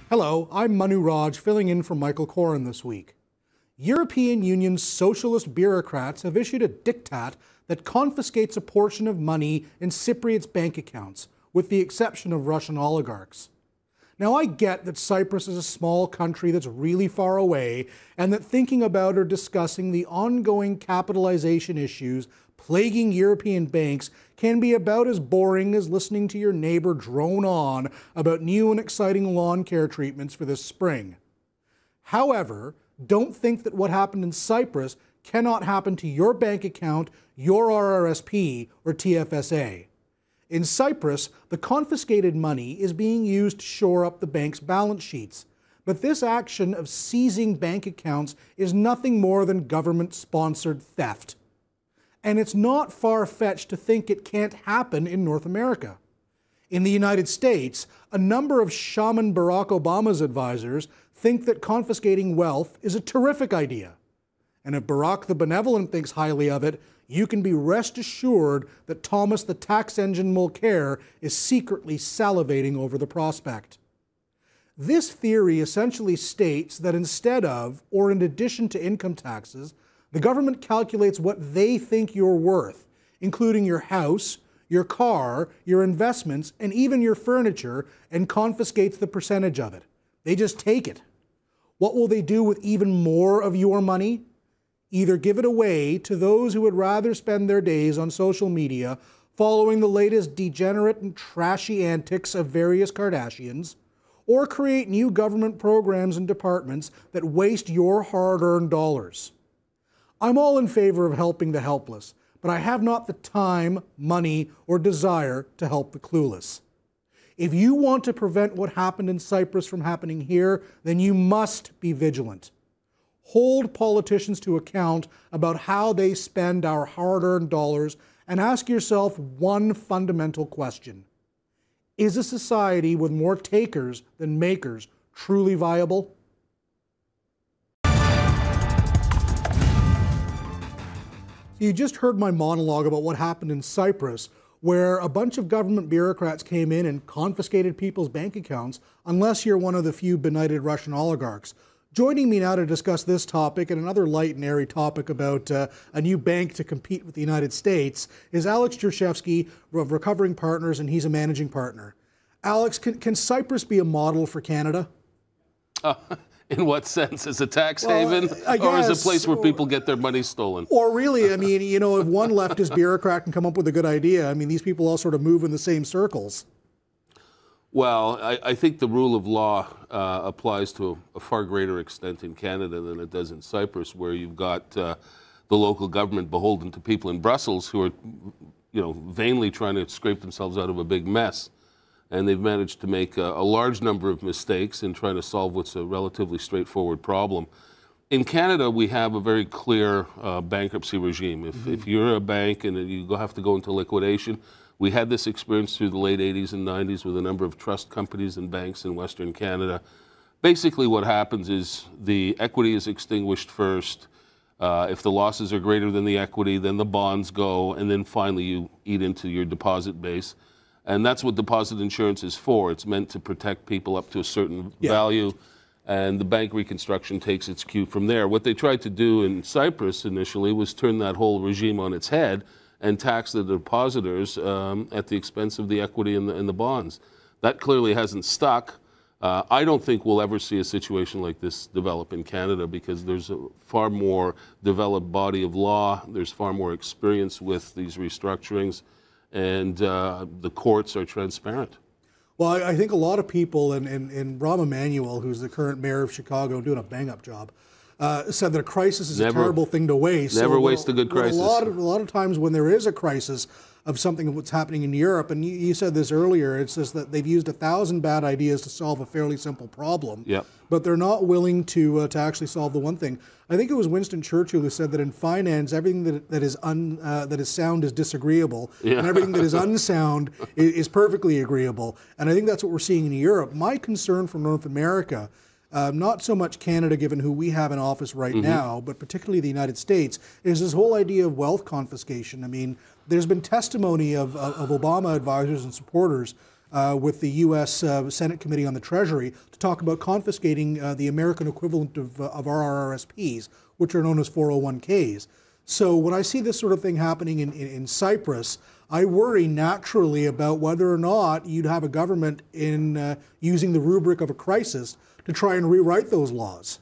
Hello, I'm Manu filling in for Michael Coren this week. European Union socialist bureaucrats have issued a diktat that confiscates a portion of money in Cypriots' bank accounts, with the exception of Russian oligarchs. Now, I get that Cyprus is a small country that's really far away, and that thinking about or discussing the ongoing capitalization issues plaguing European banks can be about as boring as listening to your neighbor drone on about new and exciting lawn care treatments for this spring. However, don't think that what happened in Cyprus cannot happen to your bank account, your RRSP, or TFSA. In Cyprus, the confiscated money is being used to shore up the bank's balance sheets. But this action of seizing bank accounts is nothing more than government-sponsored theft. And it's not far-fetched to think it can't happen in North America. In the United States, a number of shaman Barack Obama's advisors think that confiscating wealth is a terrific idea. And if Barack the Benevolent thinks highly of it, you can be rest assured that Thomas the Tax Engine Mulcair is secretly salivating over the prospect. This theory essentially states that instead of, or in addition to income taxes, the government calculates what they think you're worth, including your house, your car, your investments, and even your furniture, and confiscates the percentage of it. They just take it. What will they do with even more of your money? Either give it away to those who would rather spend their days on social media following the latest degenerate and trashy antics of various Kardashians, or create new government programs and departments that waste your hard-earned dollars. I'm all in favor of helping the helpless, but I have not the time, money, or desire to help the clueless. If you want to prevent what happened in Cyprus from happening here, then you must be vigilant. Hold politicians to account about how they spend our hard-earned dollars and ask yourself one fundamental question. Is a society with more takers than makers truly viable? You just heard my monologue about what happened in Cyprus, where a bunch of government bureaucrats came in and confiscated people's bank accounts, unless you're one of the few benighted Russian oligarchs. Joining me now to discuss this topic and another light and airy topic about a new bank to compete with the United States is Alex Jurshevski of Recovering Partners, and he's a managing partner. Alex, can Cyprus be a model for Canada? In what sense? As a tax haven? Or as a place where people get their money stolen? Or really, I mean, you know, if one leftist bureaucrat can come up with a good idea, I mean, these people all sort of move in the same circles. Well, I think the rule of law applies to a far greater extent in Canada than it does in Cyprus, where you've got the local government beholden to people in Brussels who are, you know, vainly trying to scrape themselves out of a big mess. And they've managed to make a large number of mistakes in trying to solve what's a relatively straightforward problem. In Canada, we have a very clear bankruptcy regime. If you're a bank and you have to go into liquidation, we had this experience through the late 80s and 90s with a number of trust companies and banks in Western Canada. Basically what happens is the equity is extinguished first. If the losses are greater than the equity, then the bonds go, and then finally you eat into your deposit base. And that's what deposit insurance is for. It's meant to protect people up to a certain value, and the bank reconstruction takes its cue from there. What they tried to do in Cyprus initially was turn that whole regime on its head and tax the depositors at the expense of the equity in the bonds. That clearly hasn't stuck. I don't think we'll ever see a situation like this develop in Canada because there's a far more developed body of law. There's far more experience with these restructurings. And the courts are transparent. Well, I think a lot of people, and Rahm Emanuel, who's the current mayor of Chicago, doing a bang-up job, said that a crisis is a terrible thing to waste. Never waste a good crisis. A lot of times when there is a crisis of something of what's happening in Europe, and you said this earlier, it's just that they've used 1,000 bad ideas to solve a fairly simple problem, but they're not willing to actually solve the one thing. I think it was Winston Churchill who said that in finance, everything that is sound is disagreeable, and everything that is unsound is perfectly agreeable. And I think that's what we're seeing in Europe. My concern for North America, not so much Canada, given who we have in office right now, but particularly the United States, is this whole idea of wealth confiscation. I mean, there's been testimony of Obama advisors and supporters with the U.S. Senate Committee on the Treasury to talk about confiscating the American equivalent of our RRSPs, which are known as 401ks. So when I see this sort of thing happening in Cyprus, I worry naturally about whether or not you'd have a government using the rubric of a crisis to try and rewrite those laws.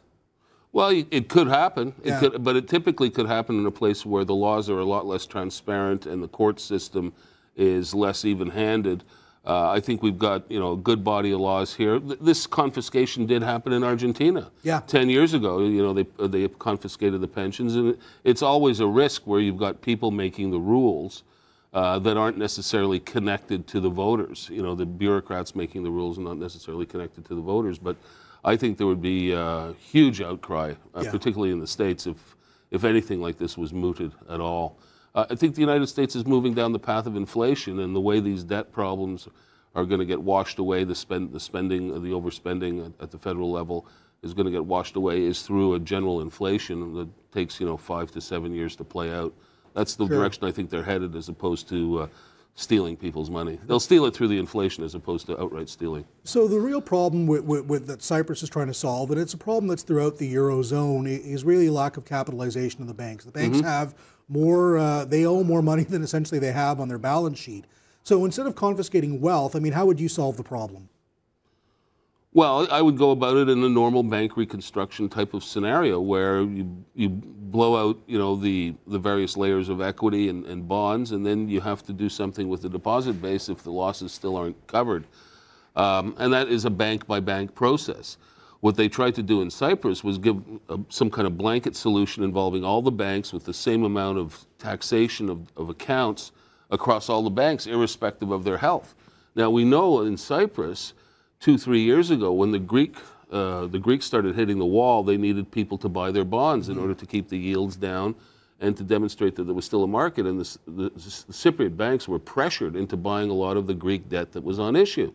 Well, it could happen, but it typically could happen in a place where the laws are a lot less transparent and the court system is less even-handed. I think we've got a good body of laws here. This confiscation did happen in Argentina. 10 years ago, they confiscated the pensions, and it's always a risk where you've got people making the rules that aren't necessarily connected to the voters. The bureaucrats making the rules are not necessarily connected to the voters, but I think there would be a huge outcry, particularly in the States, if anything like this was mooted at all. I think the United States is moving down the path of inflation, and the way these debt problems are going to get washed away, the overspending at the federal level is going to get washed away, is through a general inflation that takes 5 to 7 years to play out. That's the direction I think they're headed, as opposed to stealing people's money. They'll steal it through the inflation as opposed to outright stealing. So the real problem with that Cyprus is trying to solve, and it's a problem that's throughout the Eurozone, is really lack of capitalization of the banks. The banks have more, they owe more money than essentially they have on their balance sheet. So instead of confiscating wealth, I mean, how would you solve the problem? Well, I would go about it in a normal bank reconstruction type of scenario where you blow out, the various layers of equity and bonds, and then you have to do something with the deposit base if the losses still aren't covered. And that is a bank-by-bank process. What they tried to do in Cyprus was give some kind of blanket solution involving all the banks with the same amount of taxation of accounts across all the banks, irrespective of their health. Now, we know in Cyprus, 2-3 years ago, when the Greeks started hitting the wall, they needed people to buy their bonds in order to keep the yields down and to demonstrate that there was still a market. And the Cypriot banks were pressured into buying a lot of the Greek debt that was on issue.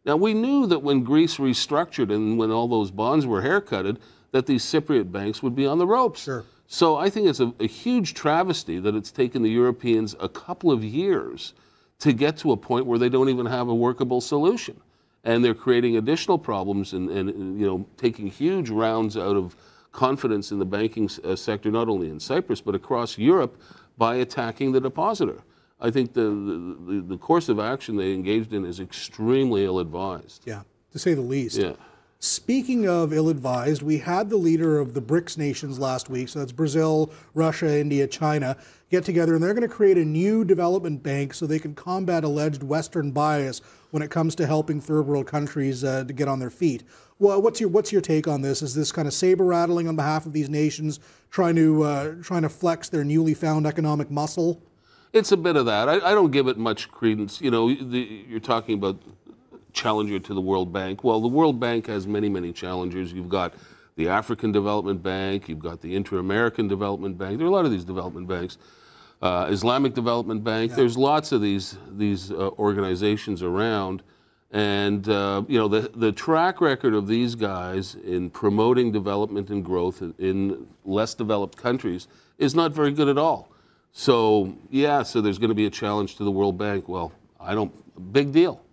Now, we knew that when Greece restructured and when all those bonds were haircutted, that these Cypriot banks would be on the ropes. Sure. So I think it's a huge travesty that it's taken the Europeans a couple of years to get to a point where they don't even have a workable solution. And they're creating additional problems and taking huge rounds out of confidence in the banking sector, not only in Cyprus, but across Europe, by attacking the depositor. I think the course of action they engaged in is extremely ill-advised. Yeah, to say the least. Yeah. Speaking of ill-advised, we had the leader of the BRICS nations last week, so that's Brazil, Russia, India, China, get together, and they're going to create a new development bank so they can combat alleged Western bias when it comes to helping third world countries to get on their feet. Well, what's your take on this? Is this kind of saber rattling on behalf of these nations, trying to flex their newly found economic muscle? It's a bit of that. I don't give it much credence. You're talking about challenger to the World Bank. Well, the World Bank has many, many challengers. You've got the African Development Bank, you've got the Inter-American Development Bank. There are a lot of these development banks. Islamic Development Bank. Yeah. There's lots of these organizations around, and the track record of these guys in promoting development and growth in less developed countries is not very good at all. So so there's going to be a challenge to the World Bank. Well, big deal.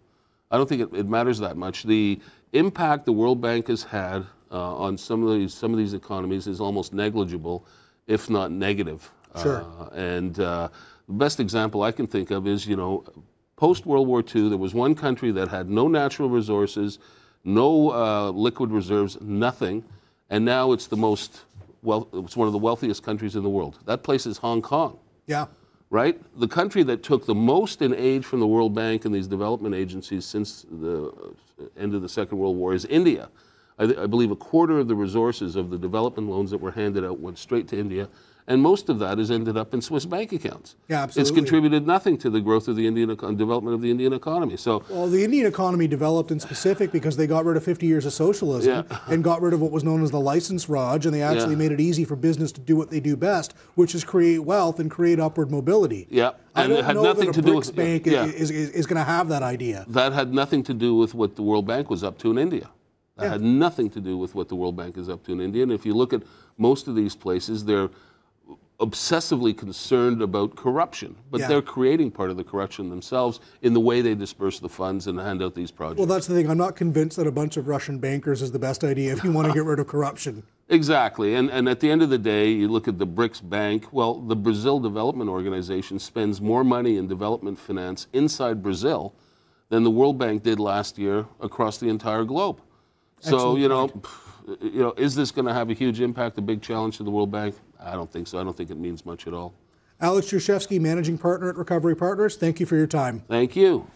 I don't think it matters that much. The impact the World Bank has had on some of these economies is almost negligible, if not negative. Sure. The best example I can think of is, post-World War II, there was one country that had no natural resources, no liquid reserves, nothing, and now it's it's one of the wealthiest countries in the world. That place is Hong Kong. Yeah. Right? The country that took the most in aid from the World Bank and these development agencies since the end of the Second World War is India. I believe a quarter of the resources of the development loans that were handed out went straight to India, and most of that has ended up in Swiss bank accounts. Yeah, absolutely. It's contributed nothing to the growth of the development of the Indian economy. So, well, the Indian economy developed in specific because they got rid of 50 years of socialism and got rid of what was known as the license Raj, and they actually made it easy for business to do what they do best, which is create wealth and create upward mobility. Yeah, and it had nothing to do with bank is going to have that idea. That had nothing to do with what the World Bank was up to in India. That had nothing to do with what the World Bank is up to in India. And if you look at most of these places, they're obsessively concerned about corruption, but Yeah. they're creating part of the corruption themselves in the way they disperse the funds and hand out these projects. Well, that's the thing. I'm not convinced that a bunch of Russian bankers is the best idea if you want to get rid of corruption. Exactly. And at the end of the day, you look at the BRICS Bank. Well, the Brazil Development Organization spends more money in development finance inside Brazil than the World Bank did last year across the entire globe. So, is this going to have a huge impact, a big challenge to the World Bank? I don't think so. I don't think it means much at all. Alex Jurshevski, Managing Partner at Recovery Partners, thank you for your time. Thank you.